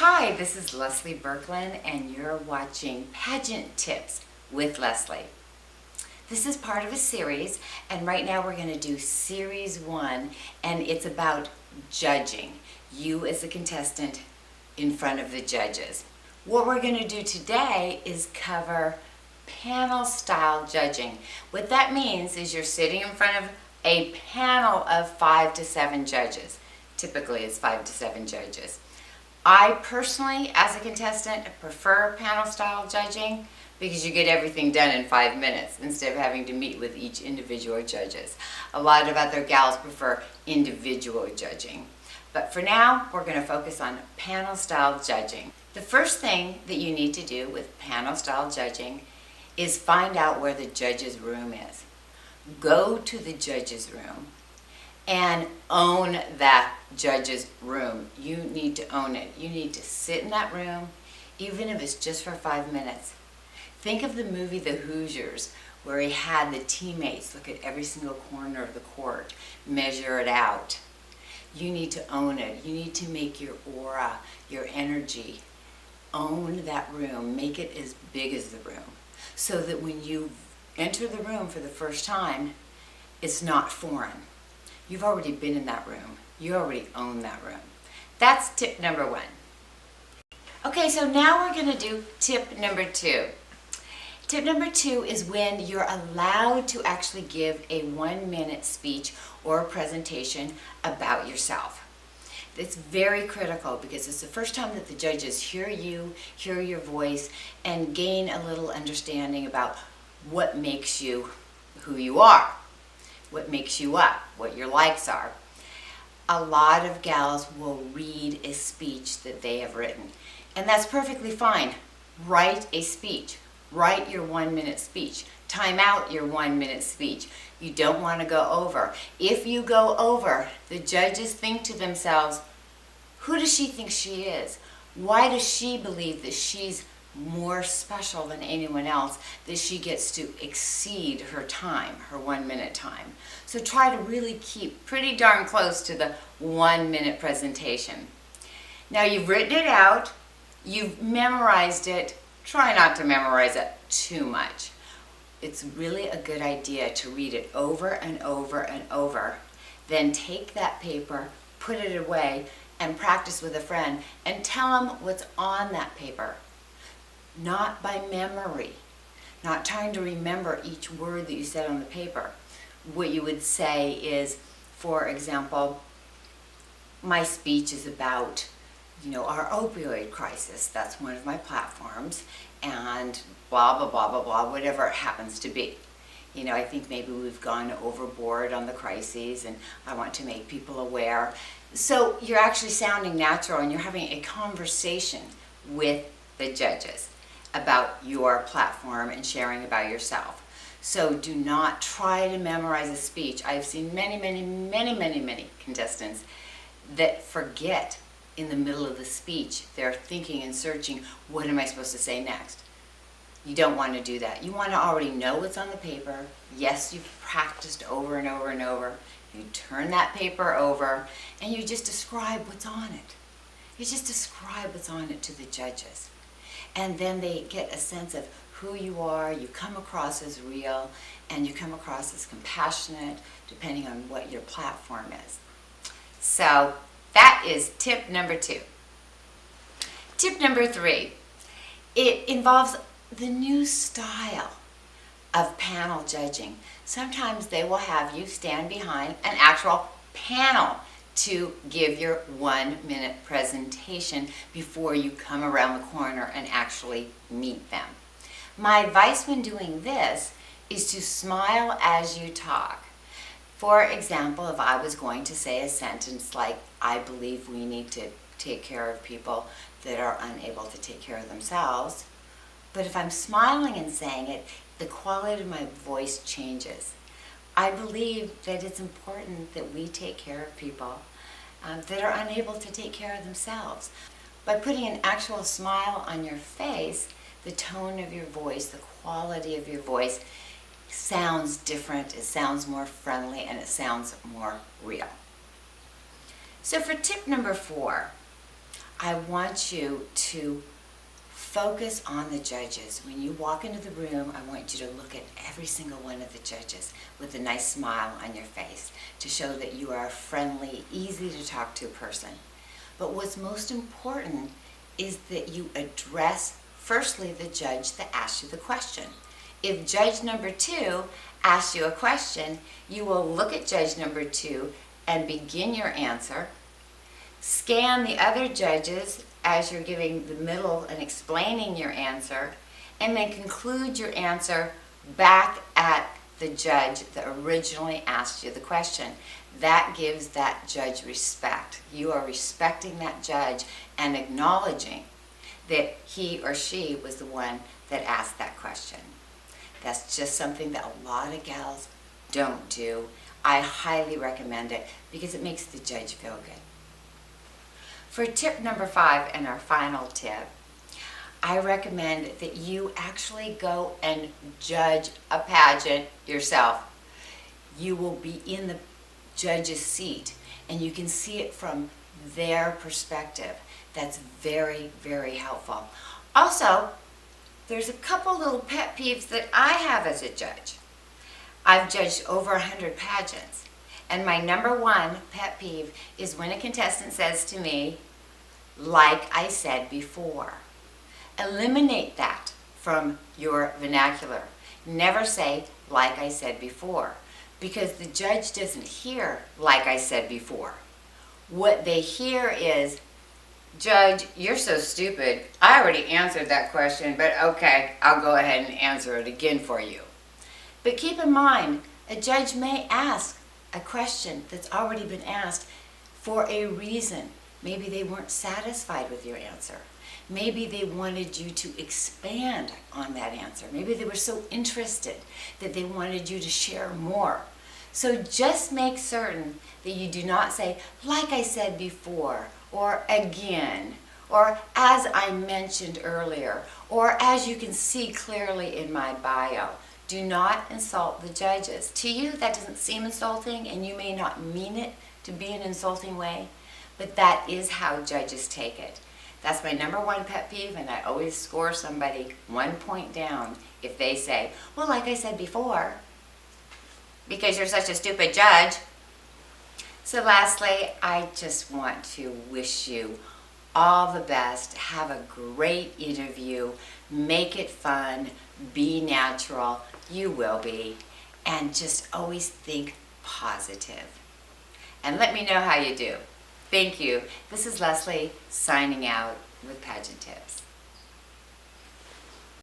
Hi, this is Leslie Birkland, and you're watching Pageant Tips with Leslie. This is part of a series, and right now we're going to do Series 1, and it's about judging. You as a contestant in front of the judges. What we're going to do today is cover panel-style judging. What that means is you're sitting in front of a panel of 5 to 7 judges. Typically, it's 5 to 7 judges. I personally, as a contestant, prefer panel-style judging because you get everything done in 5 minutes instead of having to meet with each individual judges. A lot of other gals prefer individual judging. But for now, we're going to focus on panel-style judging. The first thing that you need to do with panel-style judging is find out where the judge's room is. Go to the judge's room and own that judge's room. You need to own it. You need to sit in that room, even if it's just for 5 minutes. Think of the movie The Hoosiers, where he had the teammates look at every single corner of the court, measure it out. You need to own it. You need to make your aura, your energy, own that room. Make it as big as the room, so that when you enter the room for the first time, it's not foreign. You've already been in that room. You already own that room. That's tip number 1. Okay, so now we're going to do tip number 2. Tip number 2 is when you're allowed to actually give a 1-minute speech or presentation about yourself. It's very critical because it's the first time that the judges hear you, hear your voice, and gain a little understanding about what makes you who you are. What makes you up, what your likes are. A lot of gals will read a speech that they have written, and that's perfectly fine. Write a speech. Write your 1-minute speech. Time out your 1-minute speech. You don't want to go over. If you go over, the judges think to themselves, who does she think she is? Why does she believe that she's more special than anyone else, that she gets to exceed her time, her 1-minute time? So try to really keep pretty darn close to the 1-minute presentation. Now you've written it out, you've memorized it. Try not to memorize it too much. It's really a good idea to read it over and over and over. Then take that paper, put it away, and practice with a friend and tell them what's on that paper. Not by memory, not trying to remember each word that you said on the paper. What you would say is, for example, my speech is about, our opioid crisis. That's one of my platforms, and blah, blah, blah, blah, blah, whatever it happens to be. I think maybe we've gone overboard on the crises, and I want to make people aware. So you're actually sounding natural, and you're having a conversation with the judges about your platform and sharing about yourself. So do not try to memorize a speech. I've seen many contestants that forget in the middle of the speech. They're thinking and searching, what am I supposed to say next? You don't want to do that. You want to already know what's on the paper. Yes, you've practiced over and over and over. You turn that paper over and you just describe what's on it. You just describe what's on it to the judges. And then they get a sense of who you are. You come across as real, and you come across as compassionate, depending on what your platform is. So that is tip number 2. Tip number 3, it involves the new style of panel judging. Sometimes they will have you stand behind an actual panel to give your 1-minute presentation before you come around the corner and actually meet them. My advice when doing this is to smile as you talk. For example, if I was going to say a sentence like, I believe we need to take care of people that are unable to take care of themselves, but if I'm smiling and saying it, the quality of my voice changes. I believe that it's important that we take care of people that are unable to take care of themselves. By putting an actual smile on your face, the tone of your voice, the quality of your voice sounds different, it sounds more friendly, and it sounds more real. So for tip number 4, I want you to focus on the judges. When you walk into the room, I want you to look at every single one of the judges with a nice smile on your face to show that you are a friendly, easy to talk to person. But what's most important is that you address, firstly, the judge that asked you the question. If judge number 2 asks you a question, you will look at judge number 2 and begin your answer. Scan the other judges as you're giving the middle and explaining your answer, and then conclude your answer back at the judge that originally asked you the question. That gives that judge respect. You are respecting that judge and acknowledging that he or she was the one that asked that question. That's just something that a lot of gals don't do. I highly recommend it because it makes the judge feel good. For tip number 5 and our final tip, I recommend that you actually go and judge a pageant yourself. You will be in the judge's seat and you can see it from their perspective. That's very, very helpful. Also, there's a couple little pet peeves that I have as a judge. I've judged over 100 pageants, and my number 1 pet peeve is when a contestant says to me, "Like I said before." Eliminate that from your vernacular. Never say, "Like I said before," because the judge doesn't hear, "Like I said before." What they hear is, "Judge, you're so stupid. I already answered that question, but okay, I'll go ahead and answer it again for you." But keep in mind, a judge may ask a question that's already been asked for a reason. Maybe they weren't satisfied with your answer. Maybe they wanted you to expand on that answer. Maybe they were so interested that they wanted you to share more. So just make certain that you do not say, "Like I said before," or "again," or "as I mentioned earlier," or "as you can see clearly in my bio." Do not insult the judges. To you, that doesn't seem insulting, and you may not mean it to be an insulting way, but that is how judges take it. That's my number 1 pet peeve, and I always score somebody 1 point down if they say, "Well, like I said before," because you're such a stupid judge. So lastly, I just want to wish you all the best. Have a great interview. Make it fun. Be natural. You will be. And just always think positive. And let me know how you do. Thank you. This is Leslie signing out with Pageant Tips.